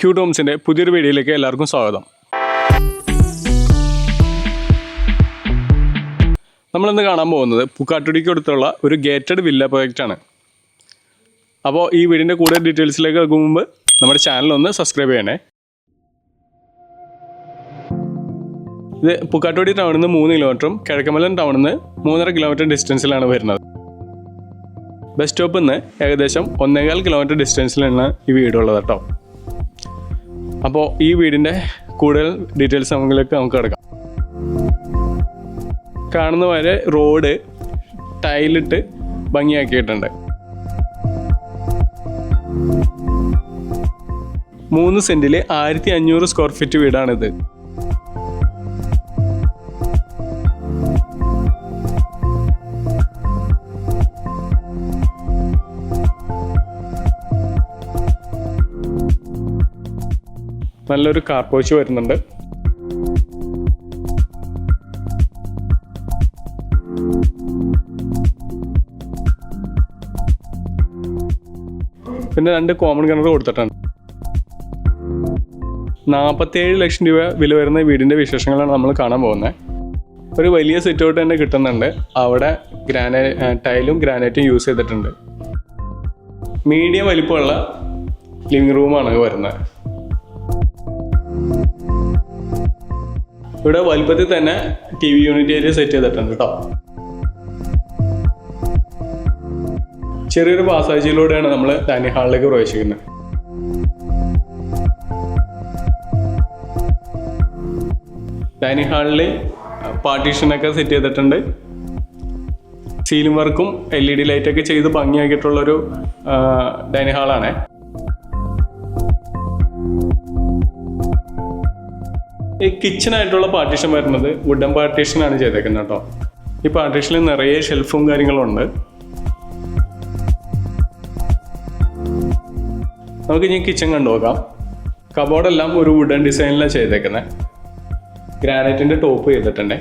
Cute ഹോംസിൻ്റെ പുതിയൊരു വീഡിയോയിലേക്ക് എല്ലാവർക്കും സ്വാഗതം. നമ്മളിന്ന് കാണാൻ പോകുന്നത് പൂക്കാട്ടുടിക്ക് അടുത്തുള്ള ഒരു ഗേറ്റഡ് വില്ല പ്രോജക്റ്റാണ്. അപ്പോൾ ഈ വീടിൻ്റെ കൂടുതൽ ഡീറ്റെയിൽസിലേക്ക് എടുക്കും മുമ്പ് നമ്മുടെ ചാനലൊന്ന് സബ്സ്ക്രൈബ് ചെയ്യണേ. ഇത് പൂക്കാട്ടുടി ടൗണിൽ നിന്ന് 3 കിലോമീറ്ററും കിഴക്കമലൻ ടൗണിൽ നിന്ന് 3.5 കിലോമീറ്റർ ഡിസ്റ്റൻസിലാണ് വരുന്നത്. ബസ് സ്റ്റോപ്പിൽ നിന്ന് ഏകദേശം 1.25 കിലോമീറ്റർ ഡിസ്റ്റൻസിലാണ് ഈ വീടുള്ളത് കേട്ടോ. അപ്പോൾ ഈ വീടിൻ്റെ കൂടുതൽ ഡീറ്റെയിൽസ് നമുക്ക് കിടക്കാം. കാണുന്ന വരെ റോഡ് ടൈലിട്ട് ഭംഗിയാക്കിയിട്ടുണ്ട്. 3 സെൻറ്റിൽ 1500 സ്ക്വയർ ഫീറ്റ് വീടാണിത്. നല്ലൊരു കാർ പോർച്ച് വരുന്നുണ്ട്. പിന്നെ 2 കോമൺ കിണർ കൊടുത്തിട്ടുണ്ട്. 47 ലക്ഷം രൂപ വില വരുന്ന വീടിൻ്റെ വിശേഷങ്ങളാണ് നമ്മൾ കാണാൻ പോകുന്നത്. ഒരു വലിയ സിറ്റ് ഔട്ട് തന്നെ കിട്ടുന്നുണ്ട്. അവിടെ ടൈലും ഗ്രാനൈറ്റും യൂസ് ചെയ്തിട്ടുണ്ട്. മീഡിയം വലിപ്പമുള്ള ലിവിങ് റൂമാണ് വരുന്നത്. ഇവിടെ വലുപ്പത്തിൽ തന്നെ TV യൂണിറ്റ് ഏരിയ സെറ്റ് ചെയ്തിട്ടുണ്ട് കേട്ടോ. ചെറിയൊരു പാസേജിലൂടെയാണ് നമ്മൾ ഡൈനിങ് ഹാളിലേക്ക് പ്രവേശിക്കുന്നത്. ഡൈനിങ് ഹാളിൽ പാർട്ടീഷനൊക്കെ സെറ്റ് ചെയ്തിട്ടുണ്ട്. സീലിംഗ് വർക്കും LED ലൈറ്റൊക്കെ ചെയ്ത് ഭംഗിയാക്കിയിട്ടുള്ളൊരു ഡൈനിങ് ഹാളാണ്. ഈ കിച്ചണായിട്ടുള്ള പാർട്ടീഷൻ വരുന്നത് വുഡൻ പാർട്ടീഷനാണ് ചെയ്തേക്കുന്നത് കേട്ടോ. ഈ പാർട്ടീഷനിൽ നിറയെ ഷെൽഫും കാര്യങ്ങളുണ്ട്. നമുക്ക് ഇനി കിച്ചൺ കണ്ടുനോക്കാം. കബോർഡെല്ലാം ഒരു വുഡൻ ഡിസൈനിലാണ് ചെയ്തേക്കുന്നത്. ഗ്രാനൈറ്റിൻ്റെ ടോപ്പ് ചെയ്തിട്ടുണ്ട്.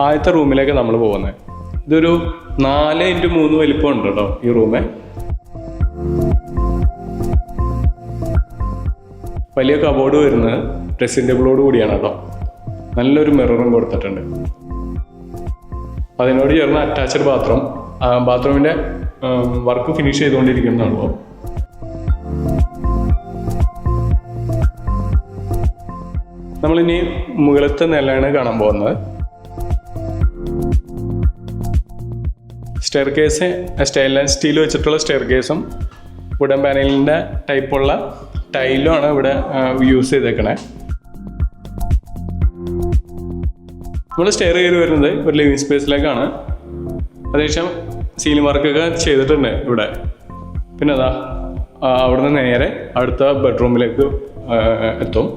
ആദ്യത്തെ റൂമിലേക്ക് നമ്മൾ പോകുന്നത്. ഇതൊരു 4x3 വലിപ്പം ഉണ്ട് കേട്ടോ ഈ റൂമ്. വലിയ കബോർഡ് വരുന്നത് ഡ്രസ്സിംഗ് ടേബിളോട് കൂടിയാണ് കേട്ടോ. നല്ലൊരു മിററും കൊടുത്തിട്ടുണ്ട്. അതിനോട് ചേർന്ന് അറ്റാച്ച്ഡ് ബാത്റൂമിൻ്റെ വർക്ക് ഫിനിഷ് ചെയ്തുകൊണ്ടിരിക്കുന്നതാണല്ലോ. നമ്മളിനി മുകളിലത്തെ നിലയാണ് കാണാൻ പോകുന്നത്. സ്റ്റെയർ കേസ് സ്റ്റെയിൻലെസ് സ്റ്റീൽ വെച്ചിട്ടുള്ള സ്റ്റെയർ കേസും വുഡൻ പാനലിൻ്റെ ടൈപ്പുള്ള ടൈലും ആണ് ഇവിടെ യൂസ് ചെയ്തേക്കണേ. നമ്മൾ സ്റ്റെയർ കയറി വരുന്നത് ഒരു ലിവിങ് സ്പേസിലേക്കാണ്. അതേശം സീലിംഗ് വർക്കൊക്കെ ചെയ്തിട്ടുണ്ട് ഇവിടെ. പിന്നെ അതാ അവിടുന്ന് നേരെ അടുത്ത ബെഡ്റൂമിലേക്ക് എത്തും.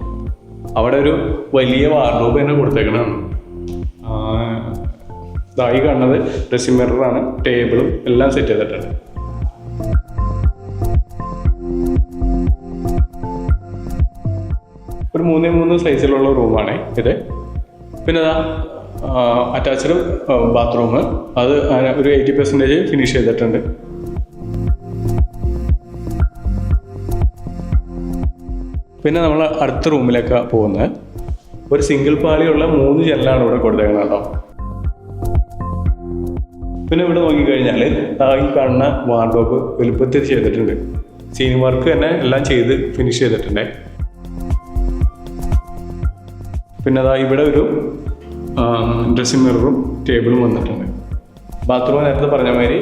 അവിടെ ഒരു വലിയ വാർഡ്രോബ് തന്നെ കൊടുത്തേക്കണതാണ്. ഇതായി കാണുന്നത് ഡ്രസ്സിംഗ് മിററാണ്. ടേബിളും എല്ലാം സെറ്റ് ചെയ്തിട്ടുണ്ട്. ഒരു 3x3 സൈസിലുള്ള റൂമാണ് ഇത്. പിന്നെ അതാ അറ്റാച്ച്ഡ് ബാത്റൂം. അത് ഒരു 80% ഫിനിഷ് ചെയ്തിട്ടുണ്ട്. പിന്നെ നമ്മൾ അടുത്ത റൂമിലേക്ക് പോകുന്നത്. ഒരു സിംഗിൾ പാളിയുള്ള 3 ജനലാണ് ഇവിടെ കൊടുത്തേക്കുന്നത് കേട്ടോ. പിന്നെ ഇവിടെ നോക്കിക്കഴിഞ്ഞാൽ ഈ കാണുന്ന വാർഡ്രോബ് വലുപ്പത്തിൽ ചെയ്തിട്ടുണ്ട്. സീലിംഗ് വർക്ക് തന്നെ എല്ലാം ചെയ്ത് ഫിനിഷ് ചെയ്തിട്ടുണ്ട്. പിന്നെ അതാ ഇവിടെ ഒരു ഡ്രസ്സിംഗ് മിററും ടേബിളും വന്നിട്ടുണ്ട്. ബാത്റൂം നേരത്തെ പറഞ്ഞ മാതിരി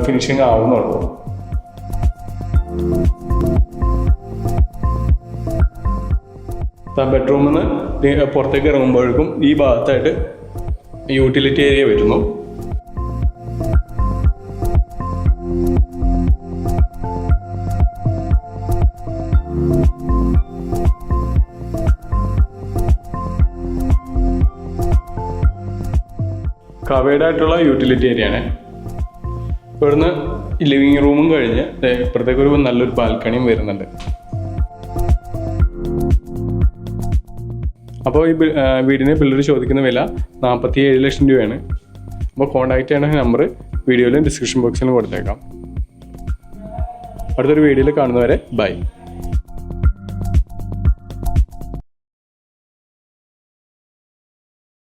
ഫിനിഷിങ് ആവുന്നുള്ളൂ. ബെഡ്റൂമിൽ നിന്ന് പുറത്തേക്ക് ഇറങ്ങുമ്പോഴേക്കും ഈ ഭാഗത്തായിട്ട് യൂട്ടിലിറ്റി ഏരിയ വരുന്നു. കവേർഡ് ആയിട്ടുള്ള യൂട്ടിലിറ്റി ഏരിയ ആണ്. ഇവിടുന്ന് ലിവിങ് റൂമും കഴിഞ്ഞ് ഇപ്പുറത്തേക്ക് ഒരു നല്ലൊരു ബാൽക്കണിയും വരുന്നുണ്ട്. അപ്പോൾ ഈ വീടിന് പിള്ളേർ ചോദിക്കുന്ന വില 47 ലക്ഷം രൂപയാണ്. അപ്പോൾ കോൺടാക്ട് ചെയ്യേണ്ട നമ്പർ വീഡിയോയിലും ഡിസ്ക്രിപ്ഷൻ ബോക്സിലും കൊടുത്തേക്കാം. അടുത്തൊരു വീഡിയോയിൽ കാണുന്നവരെ ബൈ.